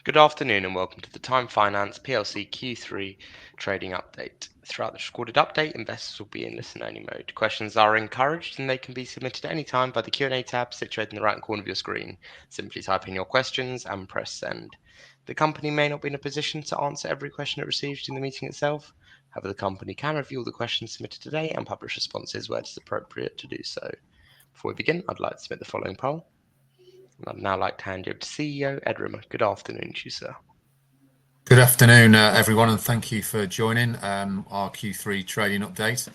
Good afternoon and welcome to the Time Finance PLC Q3 trading update. Throughout this recorded update, investors will be in listen-only mode. Questions are encouraged and they can be submitted at any time by the Q&A tab situated in the right corner of your screen. Simply type in your questions and press send. The company may not be in a position to answer every question it receives in the meeting itself. However, the company can review all the questions submitted today and publish responses where it is appropriate to do so. Before we begin, I'd like to submit the following poll. I'd now like to hand you over to CEO Ed Rimmer. Good afternoon to you, sir. Good afternoon, everyone, and thank you for joining our Q3 trading update.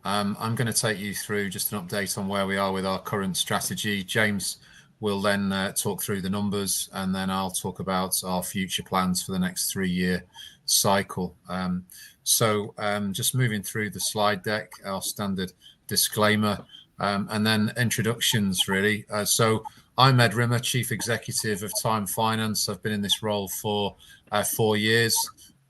I'm going to take you through just an update on where we are with our current strategy. James will then talk through the numbers, and then I'll talk about our future plans for the next 3-year cycle. Just moving through the slide deck, our standard disclaimer, and then introductions, really. I'm Ed Rimmer, Chief Executive of Time Finance. I've been in this role for 4 years.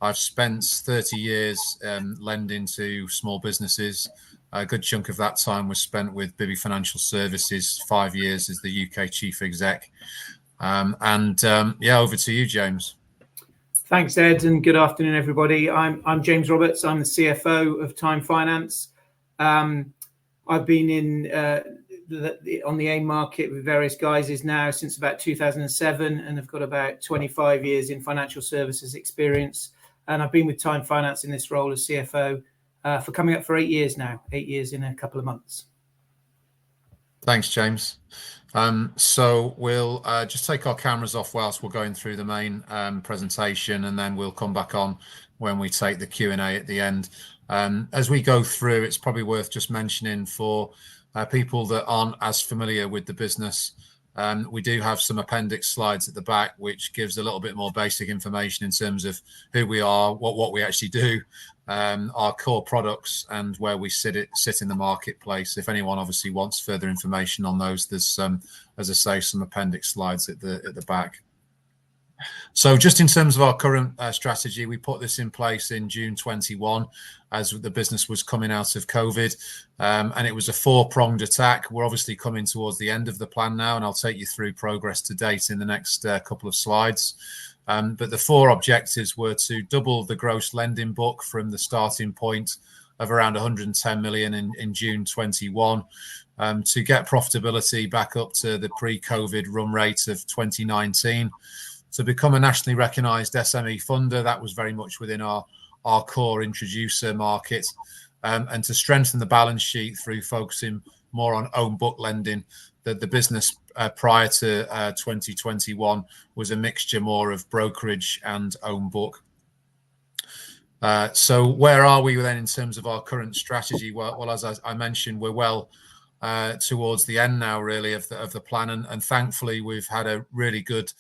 I've spent 30 years lending to small businesses. A good chunk of that time was spent with Bibby Financial Services, 5 years as the UK Chief Exec. Over to you, James. Thanks, Ed, and good afternoon, everybody. I'm James Roberts. I'm the CFO of Time Finance. I've been on the AIM market with various guises now since about 2007, and I've got about 25 years in financial services experience. And I've been with Time Finance in this role as CFO for coming up for 8 years now, 8 years in a couple of months. Thanks, James. We'll just take our cameras off whilst we're going through the main presentation, and then we'll come back on when we take the Q&A at the end. As we go through, it's probably worth just mentioning for people that aren't as familiar with the business, we do have some appendix slides at the back, which gives a little bit more basic information in terms of who we are, what we actually do, our core products, and where we sit in the marketplace. If anyone obviously wants further information on those, there's some, as I say, some appendix slides at the back. So just in terms of our current strategy, we put this in place in June 21 as the business was coming out of COVID, and it was a 4-pronged attack. We're obviously coming towards the end of the plan now, and I'll take you through progress to date in the next couple of slides. But the 4 objectives were to double the gross lending book from the starting point of around 110 million in June 21, to get profitability back up to the pre-COVID run rate of 2019, to become a nationally recognised SME funder. That was very much within our core introducer market, and to strengthen the balance sheet through focusing more on own book lending. The business prior to 2021 was a mixture more of brokerage and own book. So where are we then in terms of our current strategy? Well, as I mentioned, we're well towards the end now, really, of the plan, and thankfully we've had a really good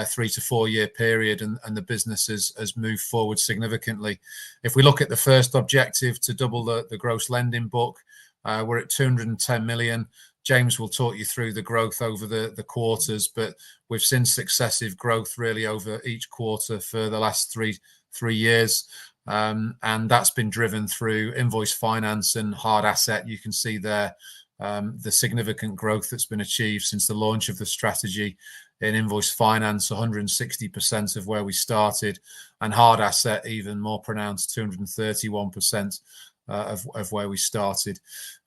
3 to 4 year period, and the business has moved forward significantly. If we look at the first objective, to double the gross lending book, we're at 210 million. James will talk you through the growth over the quarters, but we've seen successive growth really over each quarter for the last three years, and that's been driven through invoice finance and hard asset. You can see there the significant growth that's been achieved since the launch of the strategy. In invoice finance, 160% of where we started, and hard asset even more pronounced, 231% of where we started.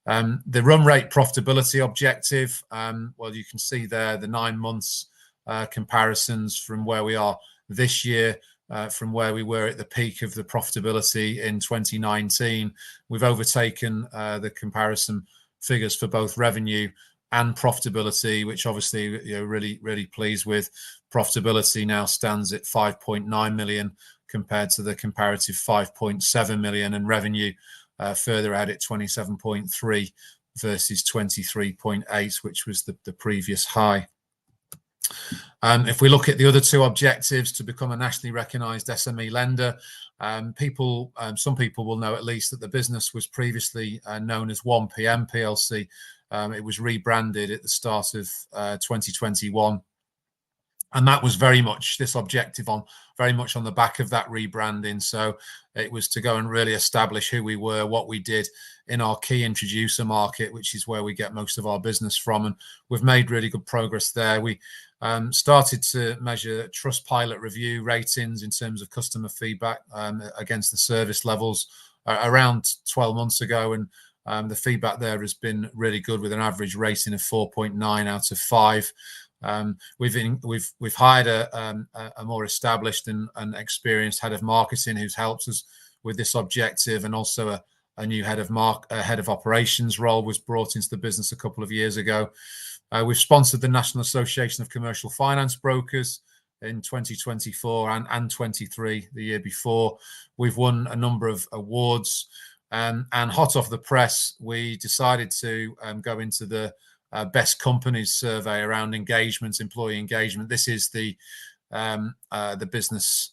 The run rate profitability objective, well, you can see there the 9 months comparisons from where we are this year, from where we were at the peak of the profitability in 2019. We've overtaken the comparison figures for both revenue and profitability, which obviously, you know, really pleased with. Profitability now stands at 5.9 million compared to the comparative 5.7 million, and revenue further ahead at 27.3 versus 23.8, which was the previous high. If we look at the other 2 objectives, to become a nationally recognised SME lender, some people will know at least that the business was previously known as 1PM PLC. It was rebranded at the start of 2021, and that was very much this objective very much on the back of that rebranding. So it was to go and really establish who we were, what we did in our key introducer market, which is where we get most of our business from, and we've made really good progress there. We started to measure Trustpilot review ratings in terms of customer feedback against the service levels around 12 months ago, and the feedback there has been really good, with an average rating of 4.9 out of 5. We've hired a more established and experienced head of marketing who's helped us with this objective, and also a new head of operations role was brought into the business a couple of years ago. We've sponsored the National Association of Commercial Finance Brokers in 2024 and 23, the year before. We've won a number of awards, and hot off the press, we decided to go into the Best Companies survey around engagement, employee engagement. This is the business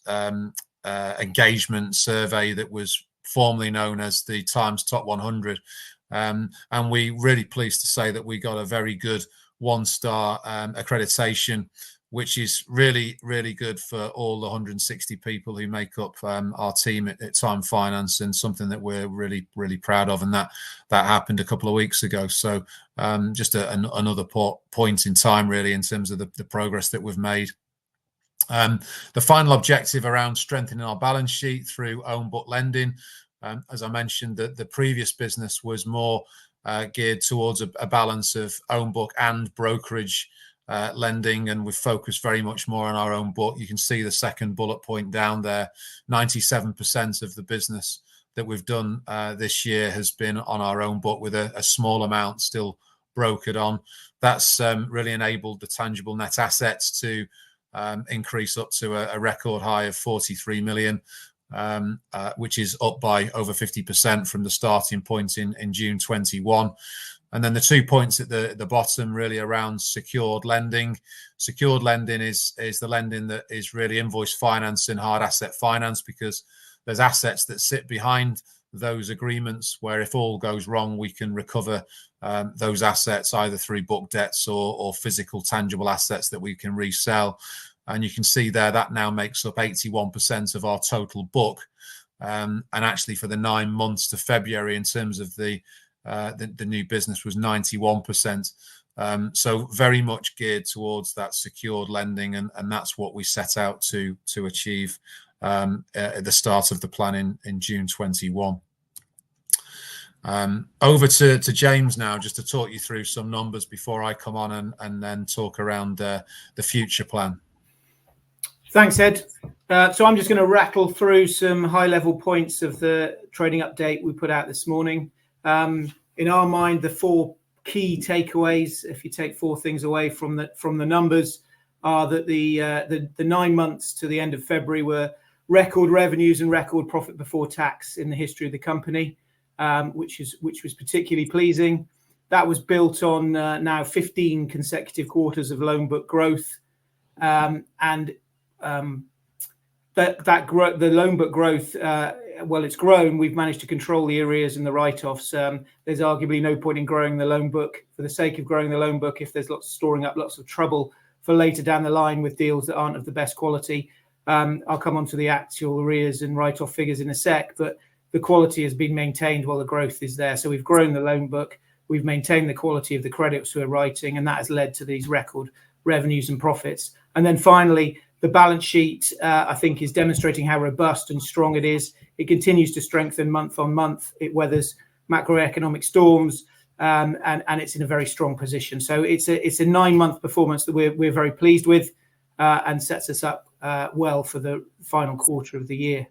engagement survey that was formerly known as the Times Top 100. And we're really pleased to say that we got a very good 1-star accreditation, which is really, really good for all the 160 people who make up our team at Time Finance, and something that we're really, really proud of. And that happened a couple of weeks ago. So just another point in time, really, in terms of the progress that we've made. The final objective around strengthening our balance sheet through own book lending. As I mentioned, the previous business was more geared towards a balance of own book and brokerage lending, and we've focused very much more on our own book. You can see the second bullet point down there. 97% of the business that we've done this year has been on our own book, with a small amount still brokered on. That's really enabled the tangible net assets to increase up to a record high of 43 million, which is up by over 50% from the starting point in June 21. And then the 2 points at the bottom, really around secured lending. Secured lending is the lending that is really invoice finance and hard asset finance, because there's assets that sit behind those agreements where, if all goes wrong, we can recover those assets either through book debts or physical tangible assets that we can resell. And you can see there that now makes up 81% of our total book. And actually, for the 9 months to February, in terms of the new business, was 91%. So very much geared towards that secured lending, and that's what we set out to achieve at the start of the plan in June 21. Over to James now, just to talk you through some numbers before I come on and then talk around the future plan. Thanks, Ed. So I'm just going to rattle through some high-level points of the trading update we put out this morning. In our mind, the 4 key takeaways, if you take 4 things away from the numbers, are that the 9 months to the end of February were record revenues and record profit before tax in the history of the company, which was particularly pleasing. That was built on now 15 consecutive quarters of loan book growth, and the loan book growth, well, it's grown. We've managed to control the arrears and the write-offs. There's arguably no point in growing the loan book for the sake of growing the loan book if there's storing up lots of trouble for later down the line with deals that aren't of the best quality. I'll come on to the actual arrears and write-off figures in a sec, but the quality has been maintained while the growth is there. So we've grown the loan book, we've maintained the quality of the credits we're writing, and that has led to these record revenues and profits. And then finally, the balance sheet, I think, is demonstrating how robust and strong it is. It continues to strengthen month on month. It weathers macroeconomic storms, and it's in a very strong position. So it's a 9-month performance that we're very pleased with, and sets us up well for the final quarter of the year.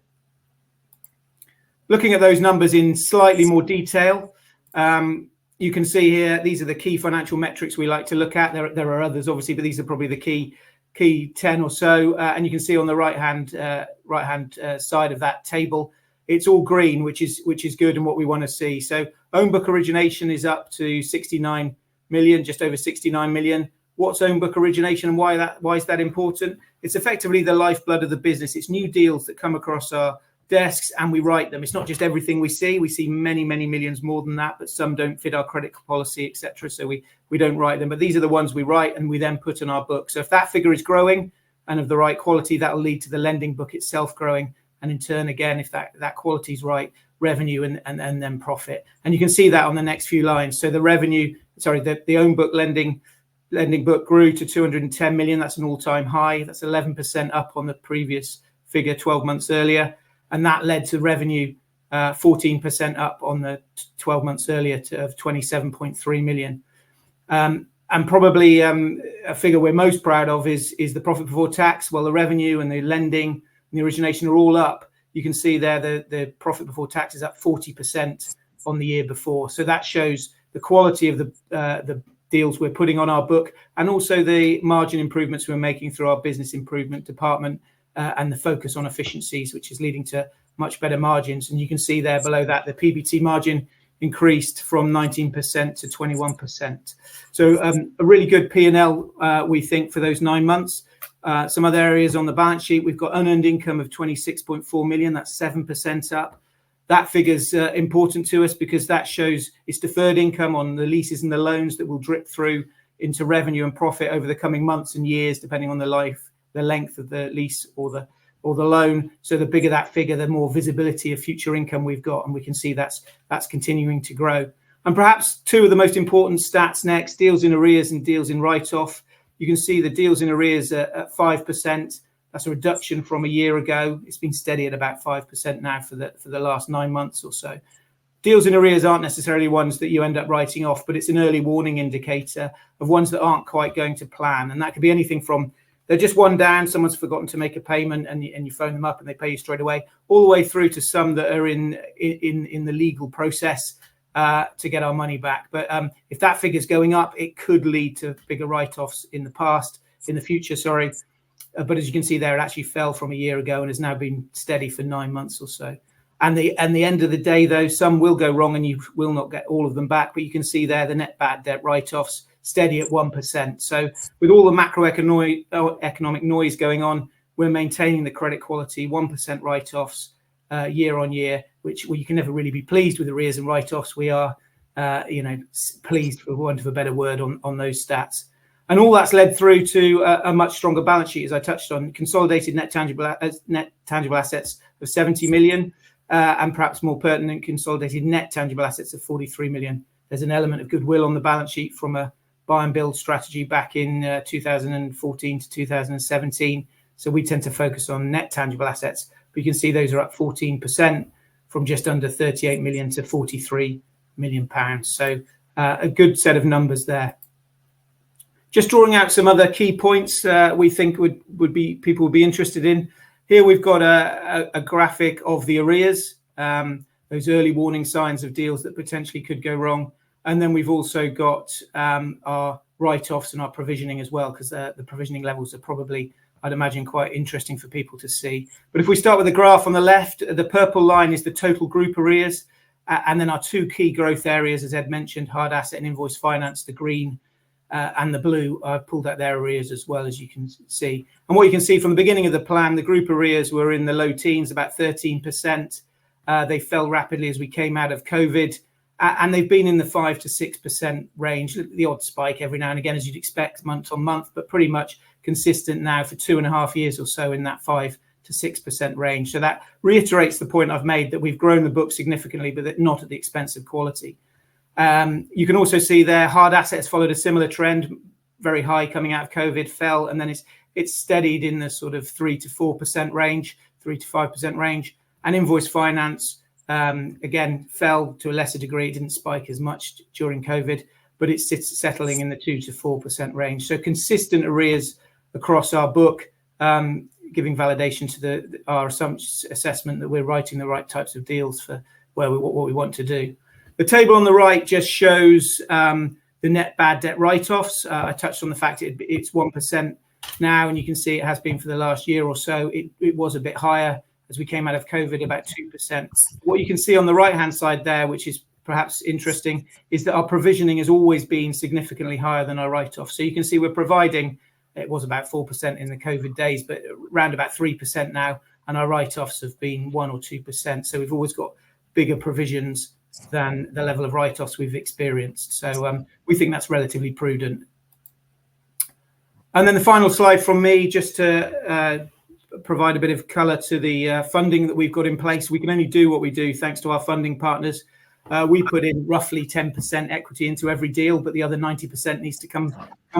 Looking at those numbers in slightly more detail, you can see here, these are the key financial metrics we like to look at. There are others, obviously, but these are probably the key 10 or so. And you can see on the right hand side of that table, it's all green, which is good and what we want to see. So own book origination is up to 69 million, just over 69 million. What's own book origination, and why is that important? It's effectively the lifeblood of the business. It's new deals that come across our desks and we write them. It's not just everything we see. We see many, many millions more than that, but some don't fit our credit policy, etc. So we don't write them. But these are the ones we write and we then put in our book. So if that figure is growing and of the right quality, that will lead to the lending book itself growing. And in turn, again, if that quality is right, revenue and then profit. And you can see that on the next few lines. So the own book lending lending book grew to 210 million. That's an all-time high. That's 11% up on the previous figure 12 months earlier. And that led to revenue 14% up on the 12 months earlier of 27.3 million. And probably a figure we're most proud of is the profit before tax. Well, the revenue and the lending and the origination are all up. You can see there the profit before tax is up 40% on the year before. So that shows the quality of the deals we're putting on our book, and also the margin improvements we're making through our business improvement department, and the focus on efficiencies, which is leading to much better margins. And you can see there below that the PBT margin increased from 19% to 21%. So a really good P&L, we think, for those 9 months. Some other areas on the balance sheet, we've got unearned income of 26.4 million. That's 7% up. That figure's important to us because that shows it's deferred income on the leases and the loans that will drip through into revenue and profit over the coming months and years, depending on the length of the lease or the loan. So the bigger that figure, the more visibility of future income we've got, and we can see that's continuing to grow. And perhaps two of the most important stats next: deals in arrears and deals in write-off. You can see the deals in arrears at 5%. That's a reduction from a year ago. It's been steady at about 5% now for the last 9 months or so. Deals in arrears aren't necessarily ones that you end up writing off, but it's an early warning indicator of ones that aren't quite going to plan. And that could be anything from they're just one down, someone's forgotten to make a payment, and you phone them up and they pay you straight away, all the way through to some that are in the legal process to get our money back. But if that figure's going up, it could lead to bigger write-offs in the future. But as you can see there, it actually fell from a year ago and has now been steady for 9 months or so. And the end of the day, though, some will go wrong and you will not get all of them back. But you can see there the net bad debt write-offs steady at 1%. So with all the macroeconomic noise going on, we're maintaining the credit quality, 1% write-offs year on year, which you can never really be pleased with arrears and write-offs. We are, pleased, for want of a better word, on those stats. And all that's led through to a much stronger balance sheet, as I touched on. Consolidated net tangible assets of 70 million, and perhaps more pertinent, consolidated net tangible assets of 43 million. There's an element of goodwill on the balance sheet from a buy and build strategy back in 2014 to 2017. So we tend to focus on net tangible assets. But you can see those are up 14% from just under 38 million to 43 million pounds. So a good set of numbers there. Just drawing out some other key points we think people would be interested in. Here we've got a graphic of the arrears, those early warning signs of deals that potentially could go wrong. And then we've also got our write-offs and our provisioning as well, because the provisioning levels are probably, I'd imagine, quite interesting for people to see. But if we start with the graph on the left, the purple line is the total group arrears. And then our two key growth areas, as Ed mentioned, hard asset and invoice finance, the green and the blue. I've pulled out their arrears as well, as you can see. And what you can see from the beginning of the plan, the group arrears were in the low teens, about 13%. They fell rapidly as we came out of COVID. And they've been in the 5 to 6% range, the odd spike every now and again, as you'd expect, month on month, but pretty much consistent now for 2.5 years or so in that 5 to 6% range. So that reiterates the point I've made, that we've grown the book significantly, but not at the expense of quality. You can also see there hard assets followed a similar trend, very high coming out of COVID, fell, and then it's steadied in the sort of 3 to 4% range, 3 to 5% range. And invoice finance, again, fell to a lesser degree. It didn't spike as much during COVID, but it's settling in the 2 to 4% range. So consistent arrears across our book, giving validation to our assessment that we're writing the right types of deals for what we want to do. The table on the right just shows the net bad debt write-offs. I touched on the fact it's 1% now, and you can see it has been for the last year or so. It was a bit higher as we came out of COVID, about 2%. What you can see on the right-hand side there, which is perhaps interesting, is that our provisioning has always been significantly higher than our write-off. So you can see we're providing, it was about 4% in the COVID days, but around about 3% now, and our write-offs have been 1 or 2%. So we've always got bigger provisions than the level of write-offs we've experienced. So we think that's relatively prudent. And then the final slide from me, just to provide a bit of colour to the funding that we've got in place. We can only do what we do thanks to our funding partners. We put in roughly 10% equity into every deal, but the other 90% needs to come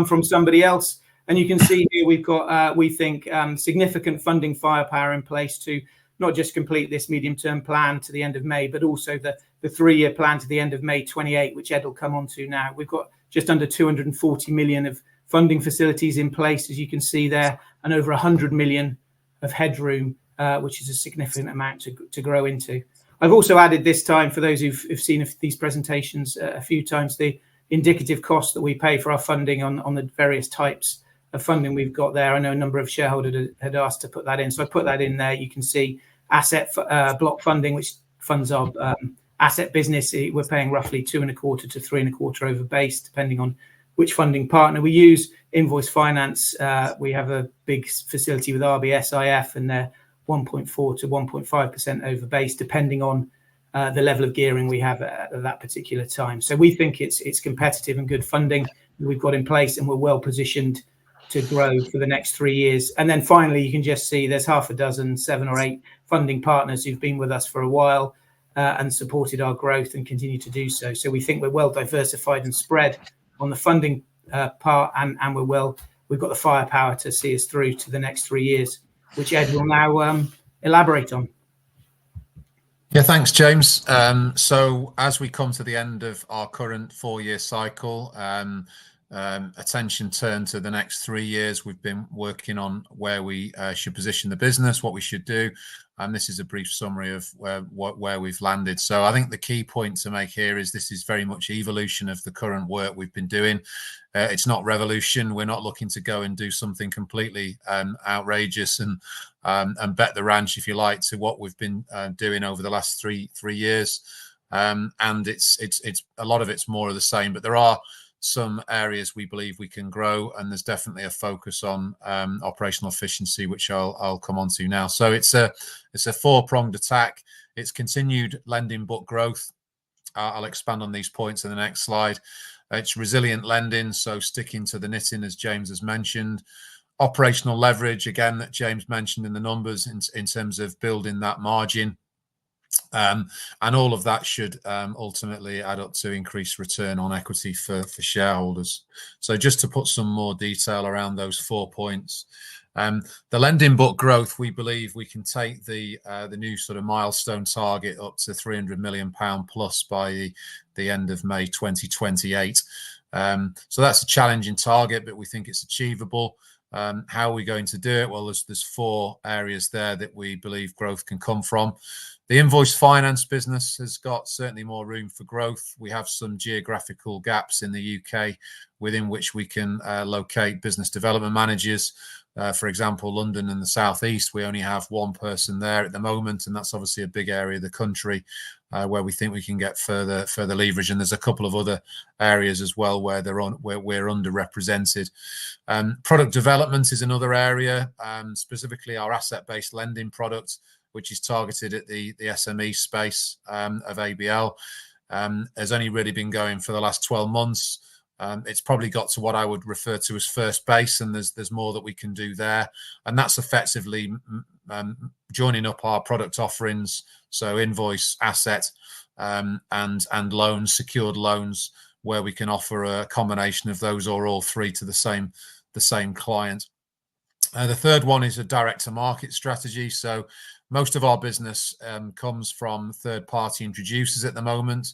from somebody else. And you can see here we've got, we think, significant funding firepower in place to not just complete this medium-term plan to the end of May, but also the 3-year plan to the end of May 28, which Ed will come on to now. We've got just under 240 million of funding facilities in place, as you can see there, and over 100 million of headroom, which is a significant amount to grow into. I've also added this time, for those who've seen these presentations a few times, the indicative cost that we pay for our funding on the various types of funding we've got there. I know a number of shareholders had asked to put that in, so I put that in there. You can see asset block funding, which funds our asset business. We're paying roughly 2.25 to 3.25 over base, depending on which funding partner we use. Invoice finance, we have a big facility with RBSIF, and they're 1.4 to 1.5% over base, depending on the level of gearing we have at that particular time. So we think it's competitive and good funding that we've got in place, and we're well positioned to grow for the next 3 years. And then finally, you can just see there's half a dozen, 7 or 8 funding partners who've been with us for a while and supported our growth and continue to do so. So we think we're well diversified and spread on the funding part, and we've got the firepower to see us through to the next 3 years, which Ed will now elaborate on. Yeah, thanks, James. So as we come to the end of our current 4-year cycle, attention turned to the next 3 years. We've been working on where we should position the business, what we should do, and this is a brief summary of where we've landed. So I think the key point to make here is this is very much evolution of the current work we've been doing. It's not revolution. We're not looking to go and do something completely outrageous and bet the ranch, if you like, to what we've been doing over the last three years. And it's a lot of it's more of the same, but there are some areas we believe we can grow, and there's definitely a focus on operational efficiency, which I'll come on to now. So it's a 4-pronged attack. It's continued lending book growth. I'll expand on these points in the next slide. It's resilient lending, so sticking to the knitting, as James has mentioned. Operational leverage, again, that James mentioned in the numbers in terms of building that margin. And all of that should ultimately add up to increased return on equity for shareholders. So just to put some more detail around those 4 points, the lending book growth, we believe we can take the new sort of milestone target up to £300 million plus by the end of May 2028. So that's a challenging target, but we think it's achievable. How are we going to do it? Well, there's 4 areas there that we believe growth can come from. The invoice finance business has got certainly more room for growth. We have some geographical gaps in the UK within which we can locate business development managers. For example, London and the South East, we only have 1 person there at the moment, and that's obviously a big area of the country where we think we can get further leverage. And there's a couple of other areas as well where we're underrepresented. Product development is another area, specifically our asset-based lending product, which is targeted at the SME space of ABL. Has only really been going for the last 12 months. It's probably got to what I would refer to as first base, and there's more that we can do there. And that's effectively joining up our product offerings, so invoice, asset, and loans, secured loans, where we can offer a combination of those or all 3 to the same client. The third one is a direct-to-market strategy. So most of our business comes from third-party introducers at the moment.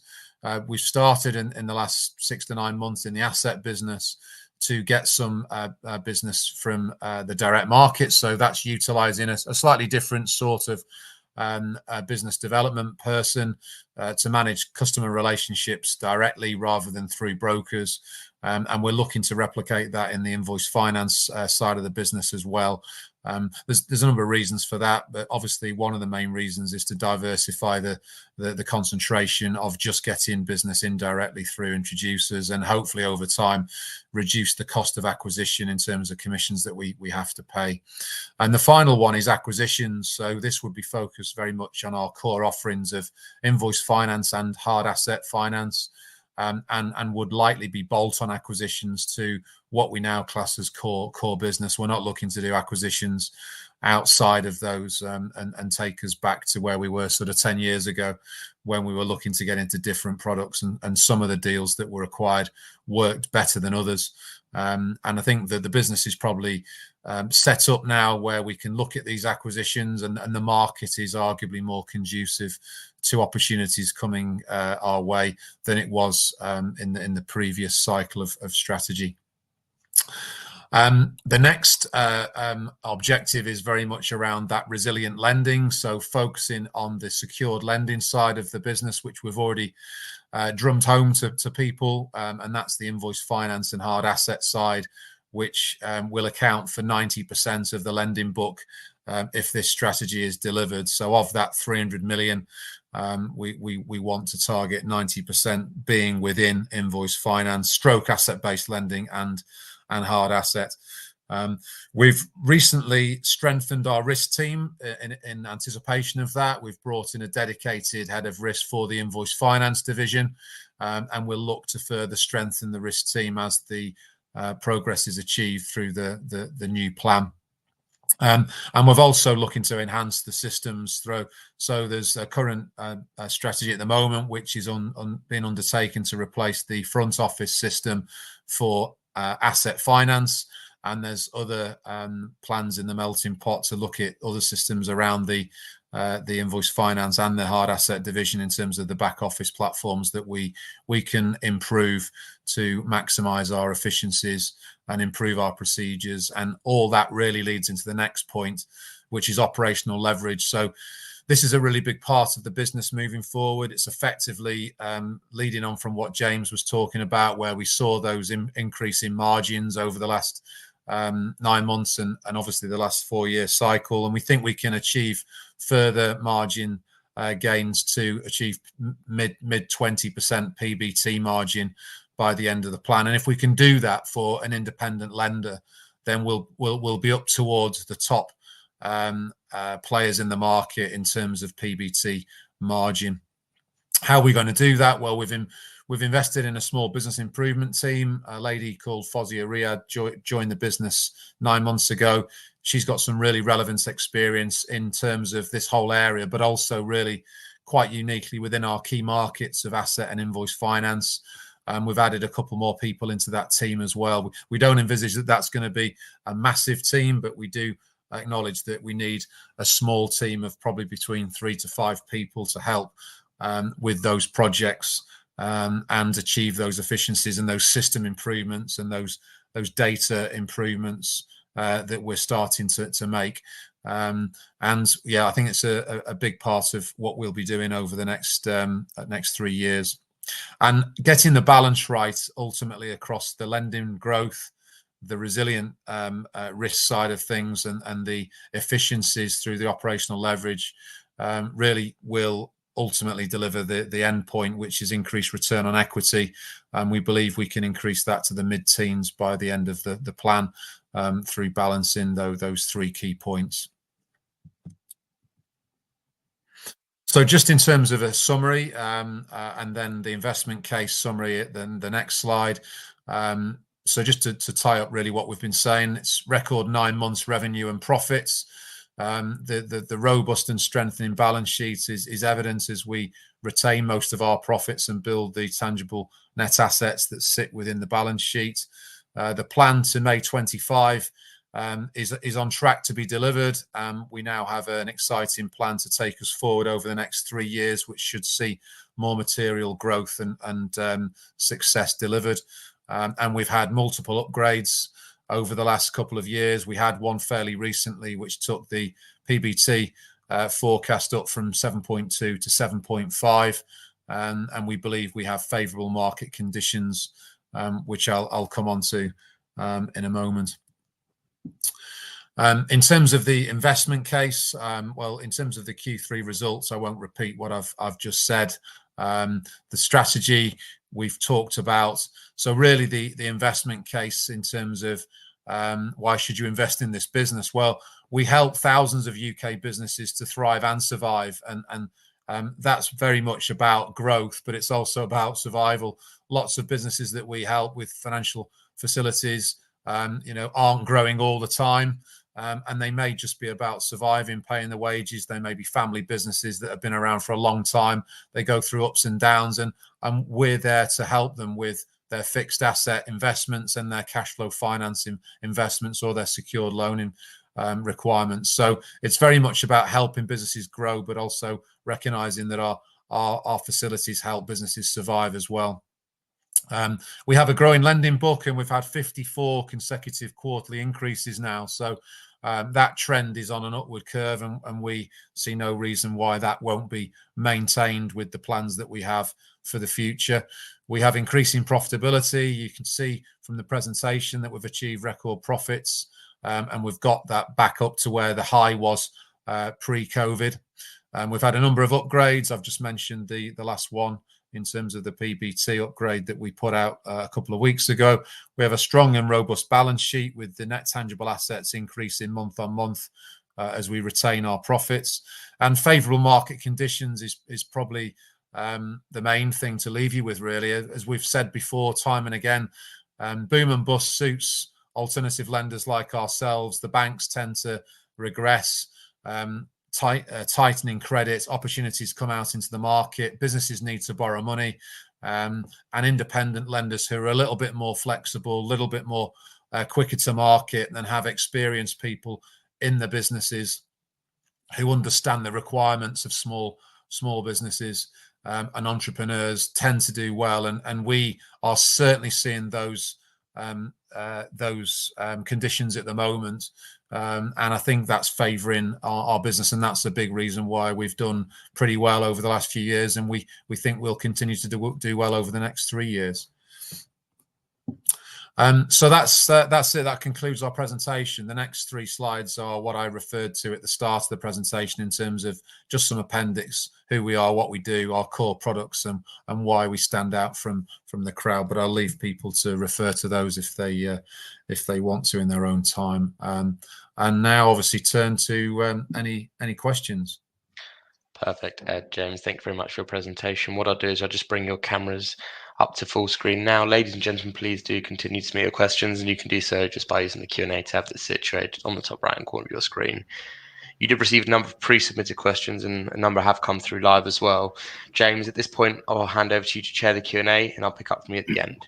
We've started in the last 6 to 9 months in the asset business to get some business from the direct market. So that's utilising a slightly different sort of business development person to manage customer relationships directly rather than through brokers. And we're looking to replicate that in the invoice finance side of the business as well. There's a number of reasons for that, but obviously one of the main reasons is to diversify the concentration of just getting business indirectly through introducers, and hopefully over time reduce the cost of acquisition in terms of commissions that we have to pay. And the final one is acquisitions. So this would be focused very much on our core offerings of invoice finance and hard asset finance. And would likely be bolt-on acquisitions to what we now class as core business. We're not looking to do acquisitions outside of those and take us back to where we were sort of 10 years ago when we were looking to get into different products, and some of the deals that were acquired worked better than others. And I think that the business is probably set up now where we can look at these acquisitions, and the market is arguably more conducive to opportunities coming our way than it was in the previous cycle of strategy. The next objective is very much around that resilient lending, so focusing on the secured lending side of the business, which we've already drummed home to people, and that's the invoice finance and hard asset side, which will account for 90% of the lending book if this strategy is delivered. So of that 300 million, we want to target 90% being within invoice finance, stroke asset-based lending and hard asset. We've recently strengthened our risk team in anticipation of that. We've brought in a dedicated head of risk for the invoice finance division, and we'll look to further strengthen the risk team as the progress is achieved through the new plan. And we're also looking to enhance the systems through. So there's a current strategy at the moment, which is being undertaken to replace the front office system for asset finance. And there's other plans in the melting pot to look at other systems around the invoice finance and the hard asset division in terms of the back office platforms that we can improve to maximize our efficiencies and improve our procedures. And all that really leads into the next point, which is operational leverage. So this is a really big part of the business moving forward. It's effectively leading on from what James was talking about, where we saw those increasing margins over the last 9 months and obviously the last 4-year cycle. And we think we can achieve further margin gains to achieve mid 20% PBT margin by the end of the plan. And if we can do that for an independent lender, then we'll be up towards the top players in the market in terms of PBT margin. How are we going to do that? Well, we've invested in a small business improvement team. A lady called Fozia Riyad joined the business 9 months ago. She's got some really relevant experience in terms of this whole area, but also really quite uniquely within our key markets of asset and invoice finance. We've added a couple more people into that team as well. We don't envisage that that's going to be a massive team, but we do acknowledge that we need a small team of probably between 3 to 5 people to help with those projects and achieve those efficiencies and those system improvements and those data improvements that we're starting to make. And yeah, I think it's a big part of what we'll be doing over the next 3 years. And getting the balance right ultimately across the lending growth, the resilient risk side of things, and the efficiencies through the operational leverage really will ultimately deliver the end point, which is increased return on equity. And we believe we can increase that to the mid-teens by the end of the plan through balancing those 3 key points. So just in terms of a summary and then the investment case summary, then the next slide. So just to tie up really what we've been saying, it's record 9 months revenue and profits. The robust and strengthening balance sheet is evident as we retain most of our profits and build the tangible net assets that sit within the balance sheet. The plan to May 25 is on track to be delivered. We now have an exciting plan to take us forward over the next 3 years, which should see more material growth and success delivered. And we've had multiple upgrades over the last couple of years. We had one fairly recently, which took the PBT forecast up from 7.2 to 7.5. And we believe we have favourable market conditions, which I'll come on to in a moment. In terms of the investment case, well, in terms of the Q3 results, I won't repeat what I've just said. The strategy we've talked about. So really the investment case in terms of why should you invest in this business? Well, we help thousands of UK businesses to thrive and survive. And That's very much about growth, but it's also about survival. Lots of businesses that we help with financial facilities, aren't growing all the time. And they may just be about surviving, paying the wages. They may be family businesses that have been around for a long time. They go through ups and downs, and we're there to help them with their fixed asset investments and their cash flow financing investments or their secured loaning requirements. So it's very much about helping businesses grow, but also recognizing that our facilities help businesses survive as well. We have a growing lending book, and we've had 54 consecutive quarterly increases now. So that trend is on an upward curve, and we see no reason why that won't be maintained with the plans that we have for the future. We have increasing profitability. You can see from the presentation that we've achieved record profits, and we've got that back up to where the high was pre-COVID. We've had a number of upgrades. I've just mentioned the last one in terms of the PBT upgrade that we put out a couple of weeks ago. We have a strong and robust balance sheet with the net tangible assets increasing month on month as we retain our profits. And favourable market conditions is probably the main thing to leave you with, really. As we've said before, time and again, boom and bust suits alternative lenders like ourselves. The banks tend to regress. Tightening credit, opportunities come out into the market, businesses need to borrow money, and independent lenders who are a little bit more flexible, a little bit more quicker to market, and have experienced people in the businesses who understand the requirements of small businesses and entrepreneurs tend to do well. And we are certainly seeing those conditions at the moment. And I think that's favouring our business, and that's a big reason why we've done pretty well over the last few years, and we think we'll continue to do well over the next 3 years. So that's it. That concludes our presentation. The next 3 slides are what I referred to at the start of the presentation in terms of just some appendix, who we are, what we do, our core products, and why we stand out from the crowd. But I'll leave people to refer to those if they want to in their own time. And now, obviously, turn to any questions. Perfect, Ed, James. Thank you very much for your presentation. What I'll do is I'll just bring your cameras up to full screen now. Ladies and gentlemen, please do continue to submit your questions, and you can do so just by using the Q&A tab that's situated on the top right-hand corner of your screen. You did receive a number of pre-submitted questions, and a number have come through live as well. James, at this point, I'll hand over to you to chair the Q&A, and I'll pick up from you at the end.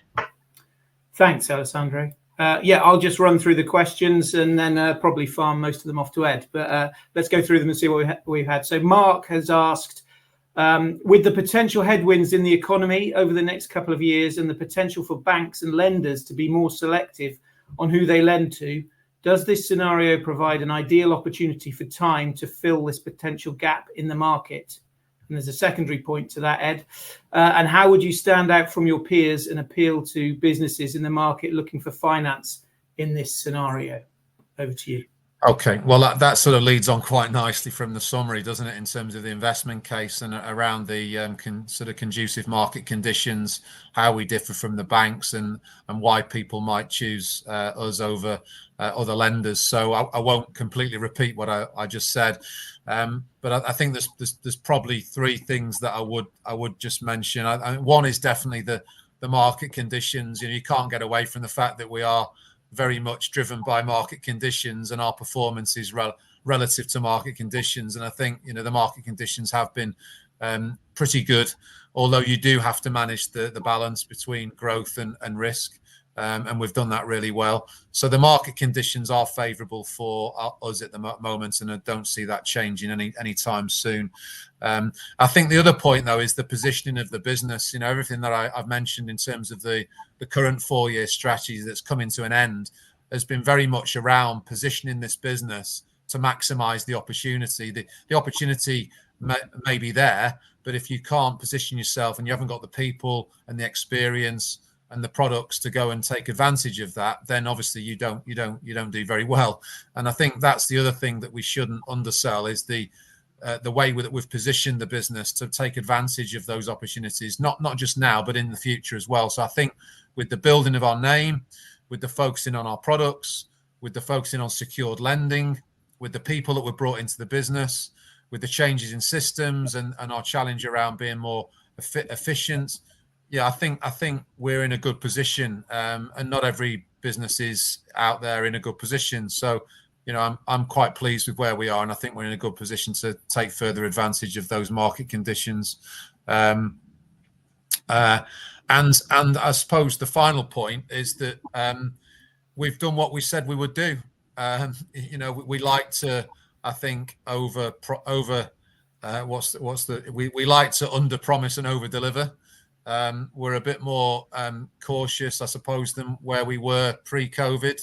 Thanks, Alessandro. I'll just run through the questions and then probably farm most of them off to Ed. But let's go through them and see what we've had. So Mark has asked, with the potential headwinds in the economy over the next couple of years and the potential for banks and lenders to be more selective on who they lend to, does this scenario provide an ideal opportunity for Time to fill this potential gap in the market? And there's a secondary point to that, Ed. And how would you stand out from your peers and appeal to businesses in the market looking for finance in this scenario? Over to you. Okay, well, that sort of leads on quite nicely from the summary, doesn't it, in terms of the investment case and around the sort of conducive market conditions, how we differ from the banks, and why people might choose us over other lenders. So I won't completely repeat what I just said, but I think there's probably 3 things that I would just mention. One is definitely the market conditions. You can't get away from the fact that we are very much driven by market conditions, and our performance is relative to market conditions. And I think the market conditions have been pretty good, although you do have to manage the balance between growth and risk, and we've done that really well. So the market conditions are favourable for us at the moment, and I don't see that changing any time soon. I think the other point, though, is the positioning of the business. Everything that I've mentioned in terms of the current 4-year strategy that's coming to an end has been very much around positioning this business to maximise the opportunity. The opportunity may be there, but if you can't position yourself and you haven't got the people and the experience and the products to go and take advantage of that, then obviously you don't do very well. And I think that's the other thing that we shouldn't undersell, is the way that we've positioned the business to take advantage of those opportunities, not just now, but in the future as well. So I think with the building of our name, with the focusing on our products, with the focusing on secured lending, with the people that were brought into the business, with the changes in systems and our challenge around being more efficient, yeah, I think we're in a good position, and not every business is out there in a good position. So, I'm quite pleased with where we are, and I think we're in a good position to take further advantage of those market conditions. And I suppose the final point is that we've done what we said we would do. We like to, I think, we like to under promise and over deliver. We're a bit more cautious, I suppose, than where we were pre-COVID.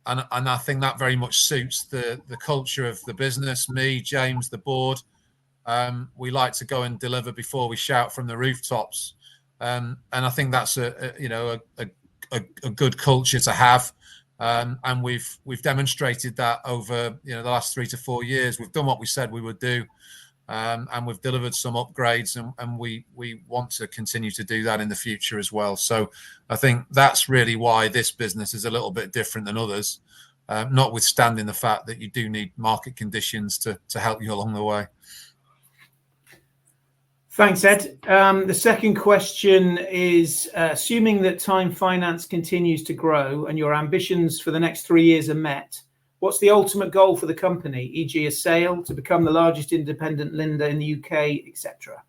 And I think that very much suits the culture of the business. Me, James, the board, we like to go and deliver before we shout from the rooftops. And I think that's a good culture to have. And we've demonstrated that over the last 3 to 4 years. We've done what we said we would do. And we've delivered some upgrades, and we want to continue to do that in the future as well. So I think that's really why this business is a little bit different than others, notwithstanding the fact that you do need market conditions to help you along the way. Thanks, Ed. The second question is, assuming that Time Finance continues to grow and your ambitions for the next 3 years are met, what's the ultimate goal for the company, e.g. a sale, to become the largest independent lender in the UK, etc.?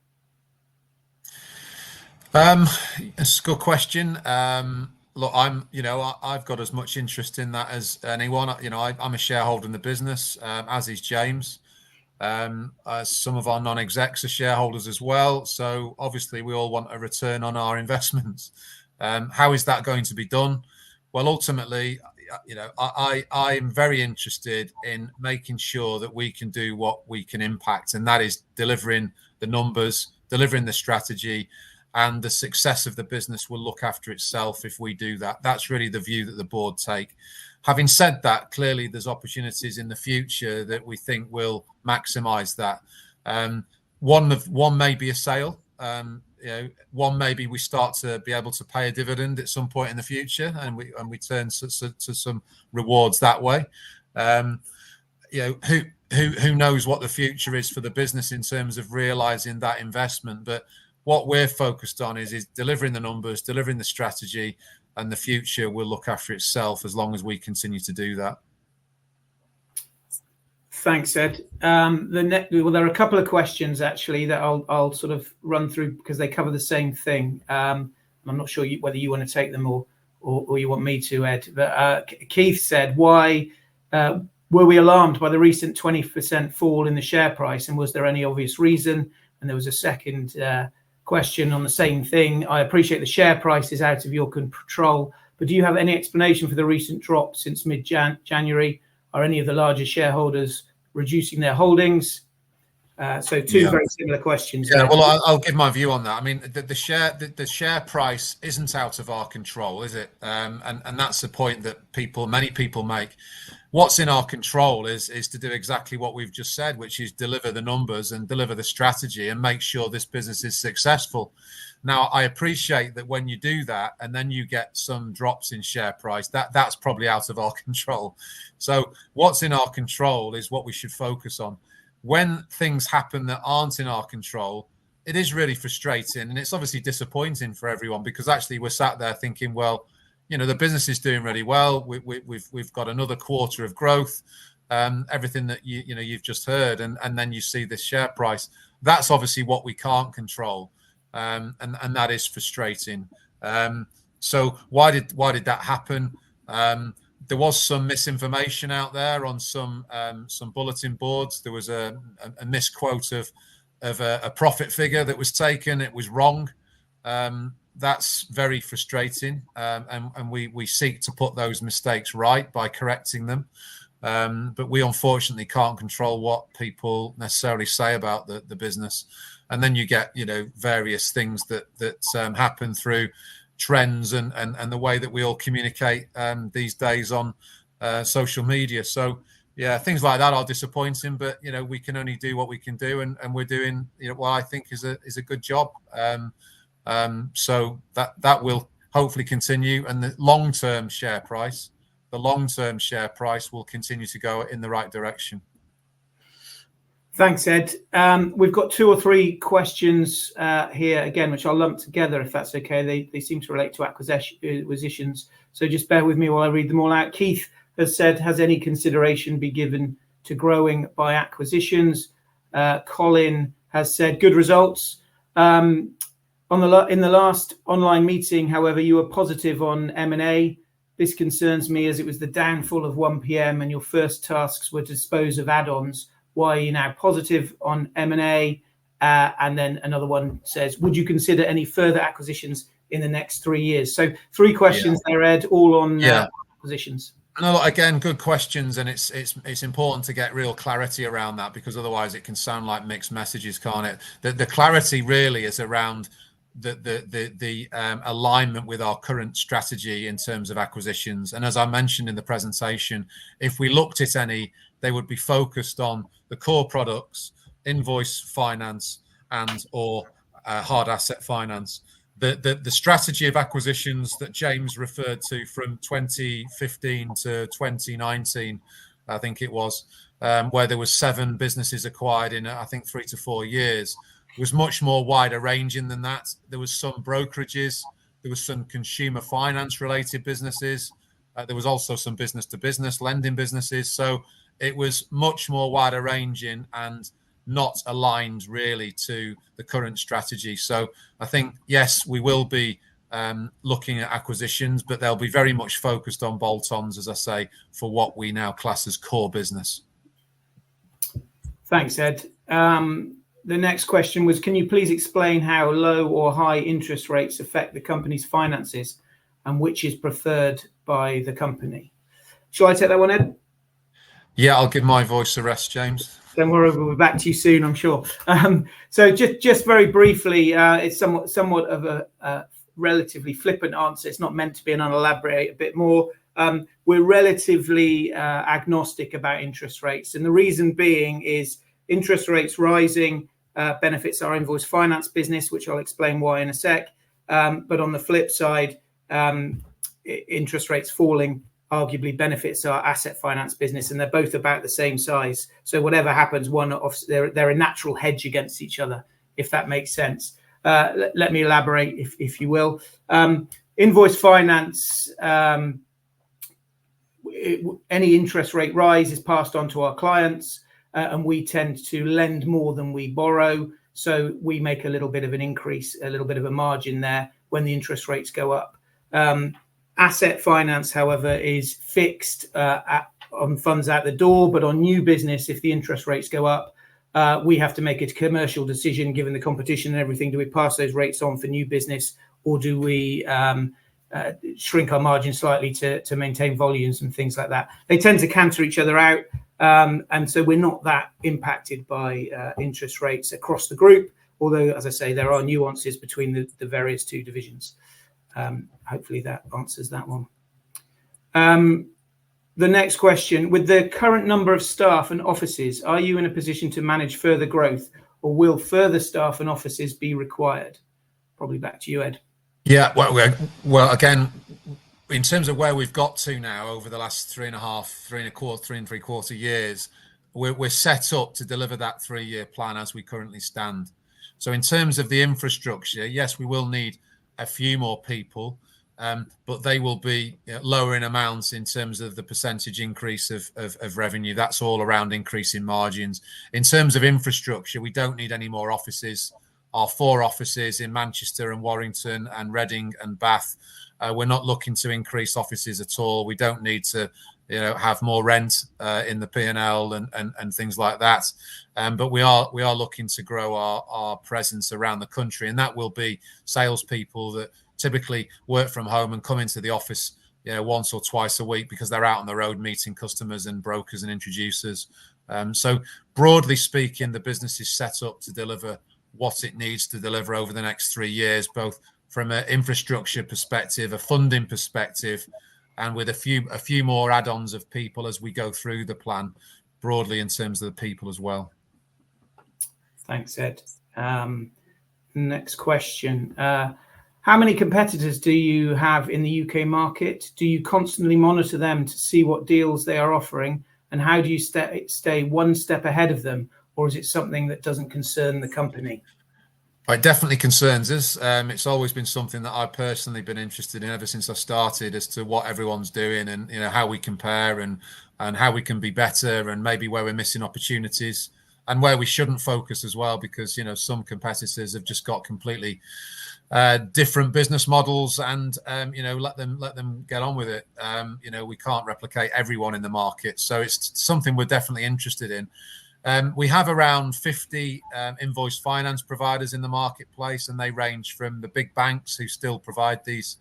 It's a good question. Look, I've got as much interest in that as anyone. I'm a shareholder in the business, as is James. Some of our non-execs are shareholders as well. So obviously we all want a return on our investments. How is that going to be done? Well, ultimately, I'm very interested in making sure that we can do what we can impact, and that is delivering the numbers, delivering the strategy, and the success of the business will look after itself if we do that. That's really the view that the board take. Having said that, clearly there's opportunities in the future that we think will maximise that. One may be a sale. One maybe we start to be able to pay a dividend at some point in the future, and we turn to some rewards that way. Who knows what the future is for the business in terms of realising that investment? But what we're focused on is delivering the numbers, delivering the strategy, and the future will look after itself as long as we continue to do that. Thanks, Ed. Well, there are a couple of questions actually that I'll sort of run through because they cover the same thing. I'm not sure whether you want to take them or you want me to, Ed. But Keith said, why were we alarmed by the recent 20% fall in the share price, and was there any obvious reason? And there was a second question on the same thing. I appreciate the share price is out of your control, but do you have any explanation for the recent drop since mid-January? Are any of the larger shareholders reducing their holdings? So two very similar questions. Yeah, well, I'll give my view on that. I mean, the share price isn't out of our control, is it? And that's the point that many people make. What's in our control is to do exactly what we've just said, which is deliver the numbers and deliver the strategy and make sure this business is successful. Now, I appreciate that when you do that and then you get some drops in share price, that's probably out of our control. So what's in our control is what we should focus on. When things happen that aren't in our control, it is really frustrating, and it's obviously disappointing for everyone, because actually we're sat there thinking, well, the business is doing really well. We've got another quarter of growth, everything that you've just heard, and then you see this share price. That's obviously what we can't control, and that is frustrating. So why did that happen? There was some misinformation out there on some bulletin boards. There was a misquote of a profit figure that was taken. It was wrong. That's very frustrating, and we seek to put those mistakes right by correcting them. But we unfortunately can't control what people necessarily say about the business. And then you get various things that happen through trends and the way that we all communicate these days on social media. So yeah, things like that are disappointing, but we can only do what we can do, and we're doing what I think is a good job. So that will hopefully continue, and the long-term share price will continue to go in the right direction. Thanks, Ed. We've got 2 or 3 questions here again, which I'll lump together if that's okay. They seem to relate to acquisitions. So just bear with me while I read them all out. Keith has said, has any consideration be given to growing by acquisitions? Colin has said, good results. In the last online meeting, however, you were positive on M&A. This concerns me as it was the downfall of 1PM and your first tasks were to dispose of add-ons. Why are you now positive on M&A? And then another one says, would you consider any further acquisitions in the next 3 years? So 3 questions there, Ed, all on acquisitions. No, again, good questions, and it's important to get real clarity around that, because otherwise it can sound like mixed messages, can't it? The clarity really is around the alignment with our current strategy in terms of acquisitions. And as I mentioned in the presentation, if we looked at any, they would be focused on the core products, invoice finance and or hard asset finance. The strategy of acquisitions that James referred to from 2015 to 2019, I think it was, where there was 7 businesses acquired in, I think, 3 to 4 years, was much more wider ranging than that. There was some brokerages, there was some consumer finance related businesses, there was also some business to business lending businesses. So it was much more wider ranging and not aligned really to the current strategy. So I think, yes, we will be looking at acquisitions, but they'll be very much focused on bolt-ons, as I say, for what we now class as core business. Thanks, Ed. The next question was, can you please explain how low or high interest rates affect the company's finances and which is preferred by the company? Shall I take that one, Ed? Yeah, I'll give my voice a rest, James. Don't worry, we'll be back to you soon, I'm sure. So just very briefly, it's somewhat of a relatively flippant answer. It's not meant to be, and I'll elaborate a bit more. We're relatively agnostic about interest rates. And the reason being is interest rates rising benefits our invoice finance business, which I'll explain why in a sec. But on the flip side, interest rates falling arguably benefits our asset finance business, and they're both about the same size. So whatever happens, they're a natural hedge against each other, if that makes sense. Let me elaborate, if you will. Invoice finance, any interest rate rise is passed on to our clients, and we tend to lend more than we borrow. So we make a little bit of an increase, a little bit of a margin there when the interest rates go up. Asset finance, however, is fixed on funds out the door, but on new business, if the interest rates go up, we have to make a commercial decision given the competition and everything. Do we pass those rates on for new business, or do we shrink our margin slightly to maintain volumes and things like that? They tend to cancel each other out, and so we're not that impacted by interest rates across the group, although, as I say, there are nuances between the various 2 divisions. Hopefully that answers that one. The next question, with the current number of staff and offices, are you in a position to manage further growth, or will further staff and offices be required? Probably back to you, Ed. Yeah, well, again, in terms of where we've got to now over the last 3 and 3 quarter years, we're set up to deliver that 3-year plan as we currently stand. So in terms of the infrastructure, yes, we will need a few more people, but they will be lower in amounts in terms of the percentage increase of revenue. That's all around increasing margins. In terms of infrastructure, we don't need any more offices. Our 4 offices in Manchester and Warrington and Reading and Bath, we're not looking to increase offices at all. We don't need to have more rent in the P&L and things like that. But we are looking to grow our presence around the country, and that will be salespeople that typically work from home and come into the office once or twice a week because they're out on the road meeting customers and brokers and introducers. So broadly speaking, the business is set up to deliver what it needs to deliver over the next 3 years, both from an infrastructure perspective, a funding perspective, and with a few more add-ons of people as we go through the plan, broadly in terms of the people as well. Thanks, Ed. Next question. How many competitors do you have in the UK market? Do you constantly monitor them to see what deals they are offering? And how do you stay one step ahead of them? or is it something that doesn't concern the company? It definitely concerns us. It's always been something that I've personally been interested in ever since I started, as to what everyone's doing, and how we compare, and how we can be better, and maybe where we're missing opportunities, and where we shouldn't focus as well, because some competitors have just got completely different business models, and let them get on with it. We can't replicate everyone in the market, so it's something we're definitely interested in. We have around 50 invoice finance providers in the marketplace, and they range from the big banks who still provide these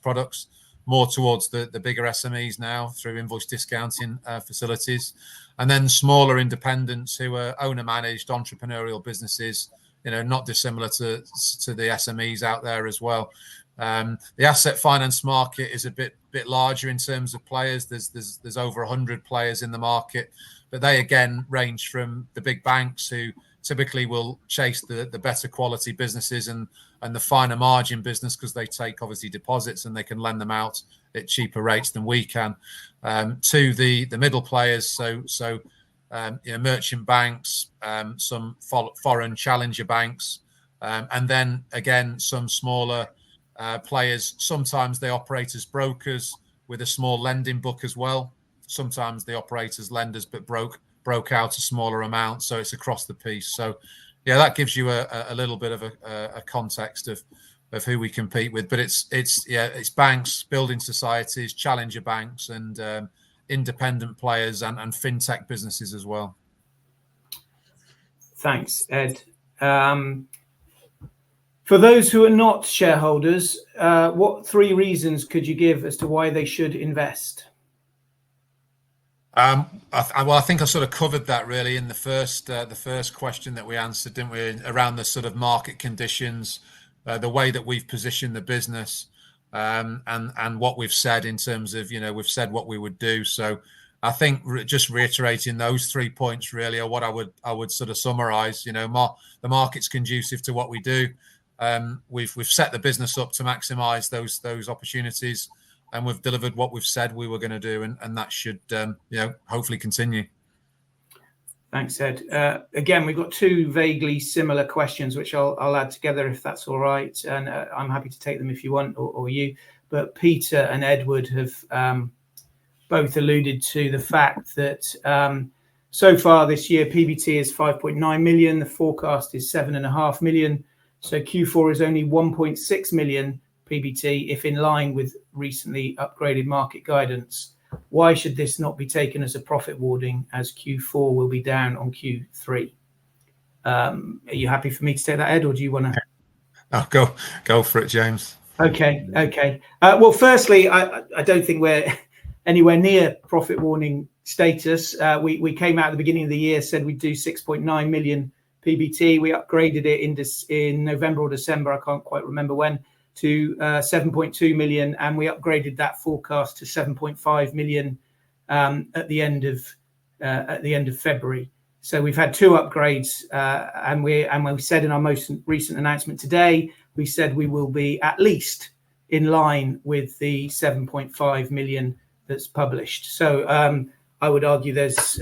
products, more towards the bigger SMEs now through invoice discounting facilities, and then smaller independents who are owner managed entrepreneurial businesses, not dissimilar to the SMEs out there as well. The asset finance market is a bit larger in terms of players. There's over 100 players in the market, but they again range from the big banks, who typically will chase the better quality businesses and the finer margin business, because they take obviously deposits and they can lend them out at cheaper rates than we can, to the middle players, so merchant banks, some foreign challenger banks, and then again some smaller players. Sometimes they operate as brokers with a small lending book as well. Sometimes they operate as lenders, but broke out a smaller amount, so it's across the piece. So yeah, that gives you a little bit of a context of who we compete with. But it's banks, building societies, challenger banks, and independent players, and fintech businesses as well. Thanks, Ed. For those who are not shareholders, what 3 reasons could you give as to why they should invest? I think I sort of covered that really in the first question that we answered, didn't we? Around the sort of market conditions, the way that we've positioned the business, and what we've said in terms of, we've said what we would do. So I think just reiterating those 3 points really are what I would sort of summarize. The market's conducive to what we do. We've set the business up to maximize those opportunities, and we've delivered what we've said we were going to do, and that should hopefully continue. Thanks, Ed. Again, we've got 2 vaguely similar questions, which I'll add together if that's all right, and I'm happy to take them if you want, or you. But Peter and Edward have both alluded to the fact that so far this year PBT is 5.9 million. The forecast is 7.5 million. So Q4 is only 1.6 million PBT, if in line with recently upgraded market guidance. Why should this not be taken as a profit warning, as Q4 will be down on Q3? Are you happy for me to take that, Ed, or do you want to? Oh, go for it, James. Okay. Well, firstly, I don't think we're anywhere near profit warning status. We came out at the beginning of the year, said we'd do 6.9 million PBT. We upgraded it in November or December, I can't quite remember when, to 7.2 million, and we upgraded that forecast to 7.5 million at the end of February. So we've had 2 upgrades, and we said in our most recent announcement today, we said we will be at least in line with the 7.5 million that's published. So I would argue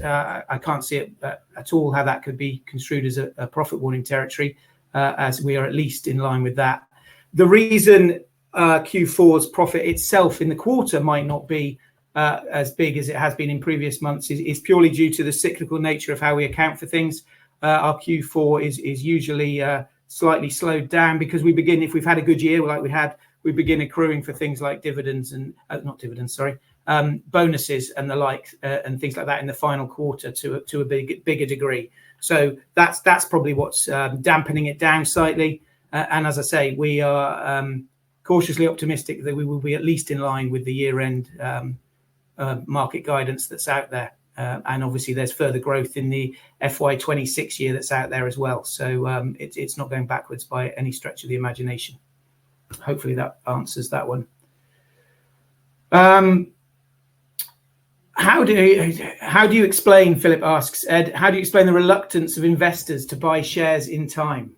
I can't see it at all how that could be construed as a profit warning territory, as we are at least in line with that. The reason Q4's profit itself in the quarter might not be as big as it has been in previous months is purely due to the cyclical nature of how we account for things. Our Q4 is usually slightly slowed down, because if we've had a good year like we begin accruing for things like bonuses and the like, and things like that in the final quarter to a bigger degree. So that's probably what's dampening it down slightly. And as I say, we are cautiously optimistic that we will be at least in line with the year-end market guidance that's out there. And obviously there's further growth in the FY26 year that's out there as well. So it's not going backwards by any stretch of the imagination. Hopefully that answers that one. How do you explain, Philip asks, Ed, how do you explain the reluctance of investors to buy shares in Time?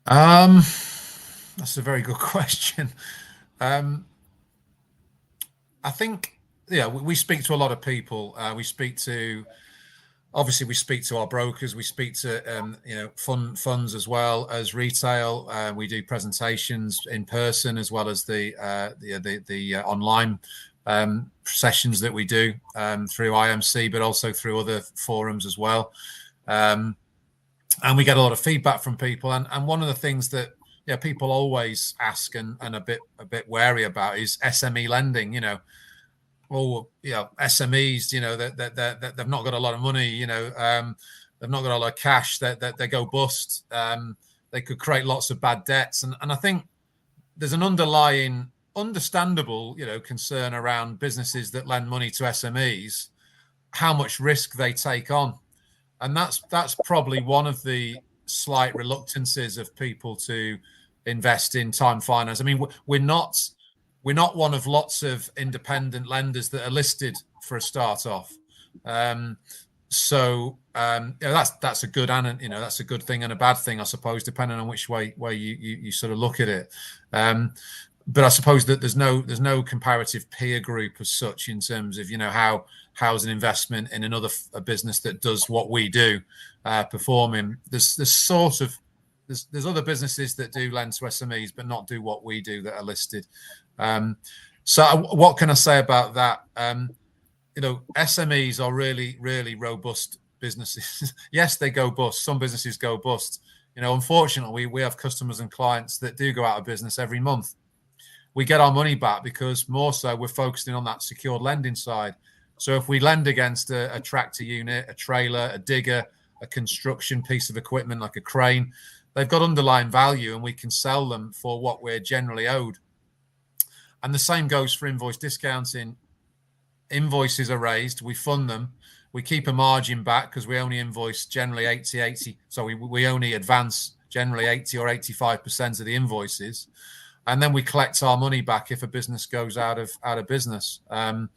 That's a very good question. I think we speak to a lot of people. Obviously we speak to our brokers, we speak to funds as well as retail. We do presentations in person as well as the online sessions that we do through IMC, but also through other forums as well. And we get a lot of feedback from people. And one of the things that people always ask and a bit wary about is SME lending. SMEs, they've not got a lot of money, they've not got a lot of cash, that they go bust. They could create lots of bad debts. And I think there's an underlying, understandable, concern around businesses that lend money to SMEs, how much risk they take on. And that's probably one of the slight reluctances of people to invest in time finance. I mean, we're not one of lots of independent lenders that are listed for a start off. So that's a good that's a good thing and a bad thing, I suppose, depending on which way you sort of look at it. But I suppose that there's no comparative peer group as such in terms of how's an investment in another business that does what we do performing. There's other businesses that do lend to SMEs but not do what we do that are listed. So what can I say about that? SMEs are really, really robust businesses. Yes, they go bust. Some businesses go bust. Unfortunately, we have customers and clients that do go out of business every month. We get our money back because more so we're focusing on that secured lending side. So if we lend against a tractor unit, a trailer, a digger, a construction piece of equipment like a crane, they've got underlying value and we can sell them for what we're generally owed. And the same goes for invoice discounting. Invoices are raised, we fund them, we keep a margin back because we only invoice generally 80. So we only advance generally 80 or 85% of the invoices. And then we collect our money back if a business goes out of business. And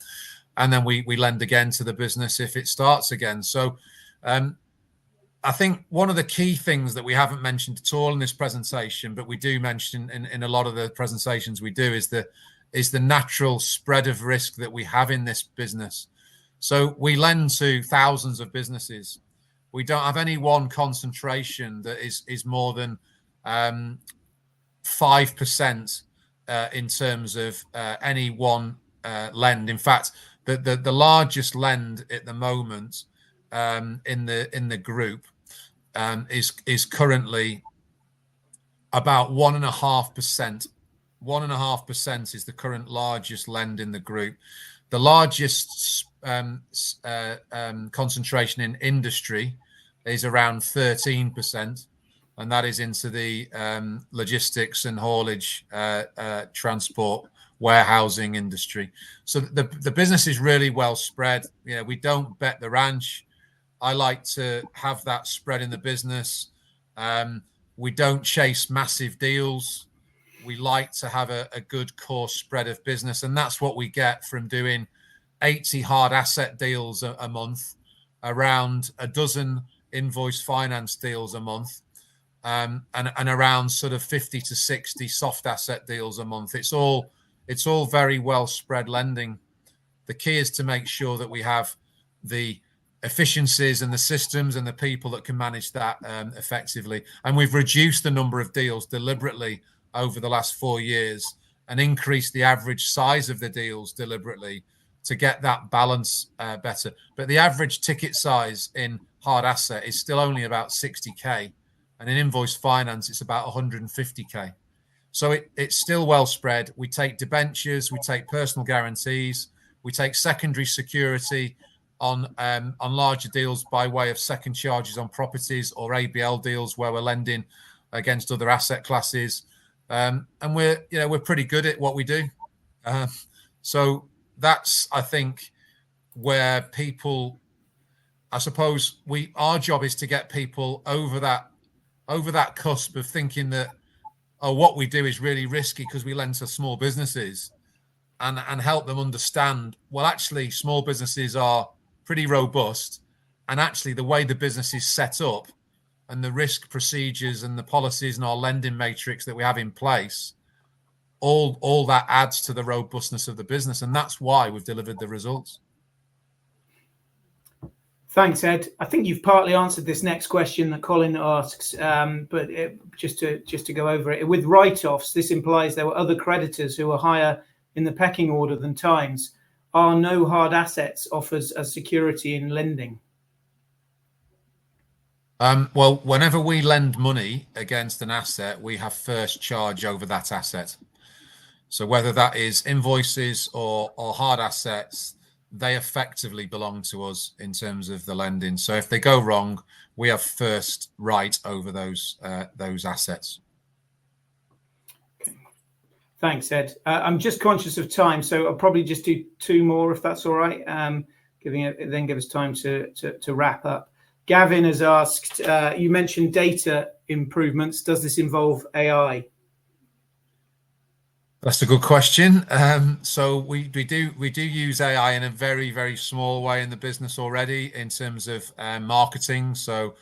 then we lend again to the business if it starts again. So I think one of the key things that we haven't mentioned at all in this presentation, but we do mention in a lot of the presentations we do, is the natural spread of risk that we have in this business. So we lend to thousands of businesses. We don't have any one concentration that is more than 5% in terms of any one lend. In fact, the largest lend at the moment in the group is currently about 1.5%. 1.5% is the current largest lend in the group. The largest concentration in industry is around 13%, and that is into the logistics and haulage, transport, warehousing industry. So the business is really well spread. We don't bet the ranch. I like to have that spread in the business. We don't chase massive deals. We like to have a good core spread of business. And that's what we get from doing 80 hard asset deals a month, around a dozen invoice finance deals a month, and around sort of 50 to 60 soft asset deals a month. It's all very well spread lending. The key is to make sure that we have the efficiencies and the systems and the people that can manage that effectively. And we've reduced the number of deals deliberately over the last 4 years and increased the average size of the deals deliberately to get that balance better. But the average ticket size in hard asset is still only about 60K. And in invoice finance, it's about 150K. So it's still well spread. We take debentures, we take personal guarantees, we take secondary security on larger deals by way of second charges on properties, or ABL deals where we're lending against other asset classes. And we're pretty good at what we do. So that's, I think, where people, I suppose our job is to get people over that cusp of thinking that, what we do is really risky because we lend to small businesses, and help them understand, well, actually, small businesses are pretty robust, and actually the way the business is set up and the risk procedures and the policies and our lending matrix that we have in place all that adds to the robustness of the business, and that's why we've delivered the results. Thanks, Ed. I think you've partly answered this next question that Colin asks, but just to go over it, with write-offs, this implies there were other creditors who were higher in the pecking order than Times. Are no hard assets offers as security in lending? Well, whenever we lend money against an asset, we have first charge over that asset. So whether that is invoices or hard assets, they effectively belong to us in terms of the lending. So if they go wrong, we have first right over those assets. Okay. Thanks, Ed. I'm just conscious of time, so I'll probably just do two more if that's all right. Give us time to wrap up. Gavin has asked, you mentioned data improvements. Does this involve AI? That's a good question. So we do use AI in a very, very small way in the business already in terms of marketing. So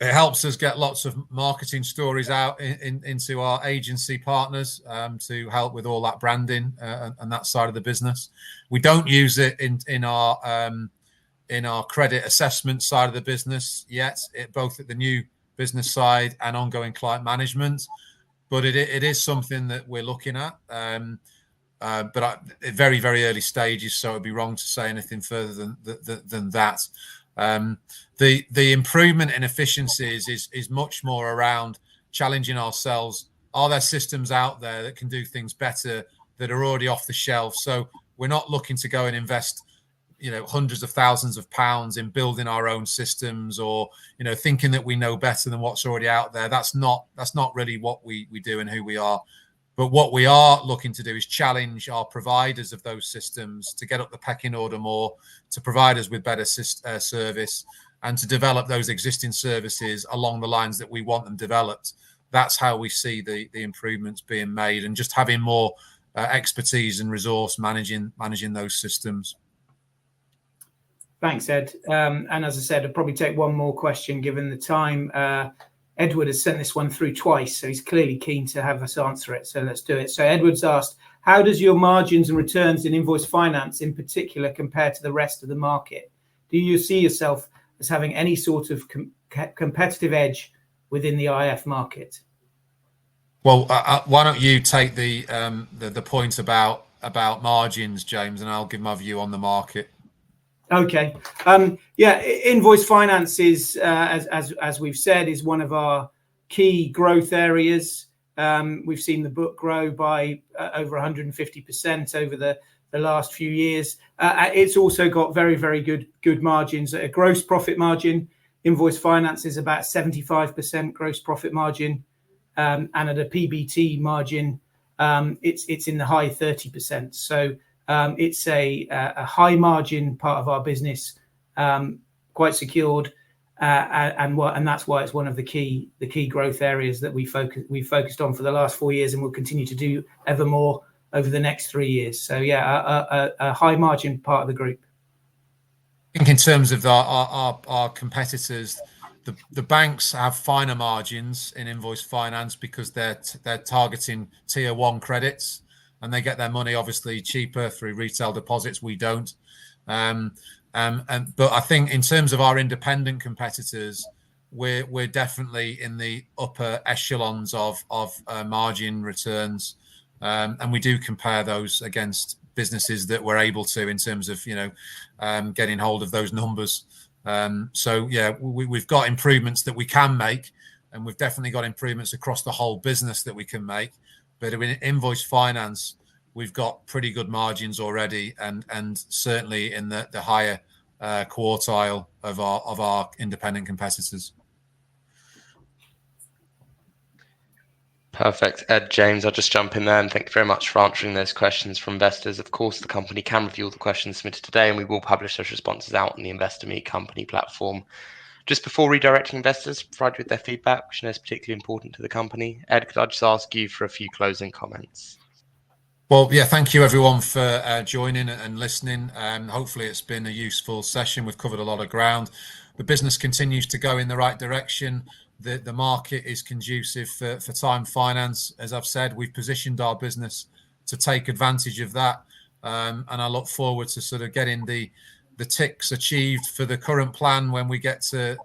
it helps us get lots of marketing stories out into our agency partners to help with all that branding and that side of the business. We don't use it in our credit assessment side of the business yet, both at the new business side and ongoing client management. But it is something that we're looking at, but at very, very early stages, so it'd be wrong to say anything further than that. The improvement in efficiencies is much more around challenging ourselves. Are there systems out there that can do things better that are already off the shelf? So we're not looking to go and invest hundreds of thousands of pounds in building our own systems or thinking that we know better than what's already out there. That's not really what we do and who we are. But what we are looking to do is challenge our providers of those systems to get up the pecking order more, to provide us with better service, and to develop those existing services along the lines that we want them developed. That's how we see the improvements being made, and just having more expertise and resource managing those systems. Thanks, Ed. And as I said, I'll probably take one more question given the time. Edward has sent this one through twice, so he's clearly keen to have us answer it. So let's do it. So Edward's asked, how does your margins and returns in invoice finance in particular compare to the rest of the market? Do you see yourself as having any sort of competitive edge within the IF market? Well, why don't you take the point about margins, James, and I'll give my view on the market. Okay. Invoice finance is, as we've said, is one of our key growth areas. We've seen the book grow by over 150% over the last few years. It's also got very, very good margins. A gross profit margin, invoice finance is about 75% gross profit margin, and at a PBT margin, it's in the high 30%. So it's a high margin part of our business, quite secured, and that's why it's one of the key growth areas that we've focused on for the last 4 years, and will continue to do ever more over the next 3 years. So a high margin part of the group. I think in terms of our competitors, the banks have finer margins in invoice finance because they're targeting tier 1 credits, and they get their money obviously cheaper through retail deposits. We don't. But I think in terms of our independent competitors, we're definitely in the upper echelons of margin returns, and we do compare those against businesses that we're able to in terms of getting hold of those numbers. So yeah, we've got improvements that we can make, and we've definitely got improvements across the whole business that we can make. But in invoice finance, we've got pretty good margins already, and certainly in the higher quartile of our independent competitors. Perfect. Ed, James, I'll just jump in there and thank you very much for answering those questions from investors. Of course, the company can review all the questions submitted today, and we will publish those responses out on the Investor Meet Company platform. Just before redirecting investors to provide you with their feedback, which I know is particularly important to the company, Ed, could I just ask you for a few closing comments? Well, yeah, thank you everyone for joining and listening. Hopefully it's been a useful session. We've covered a lot of ground. The business continues to go in the right direction. the market is conducive for time finance. As I've said, we've positioned our business to take advantage of that, and I look forward to sort of getting the ticks achieved for the current plan when we get to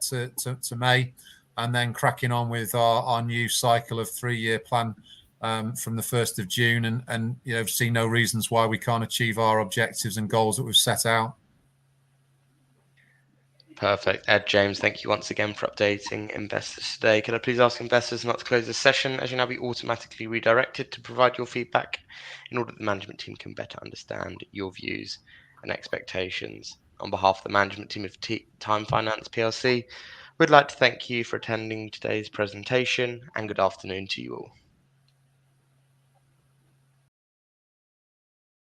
May, and then cracking on with our new cycle of 3-year plan from the 1st of June, and see no reasons why we can't achieve our objectives and goals that we've set out. Perfect. Ed, James, thank you once again for updating investors today. Can I please ask investors not to close this session, as you'll now be automatically redirected to provide your feedback in order that the management team can better understand your views and expectations. On behalf of the management team of Time Finance PLC, we'd like to thank you for attending today's presentation, and good afternoon to you all.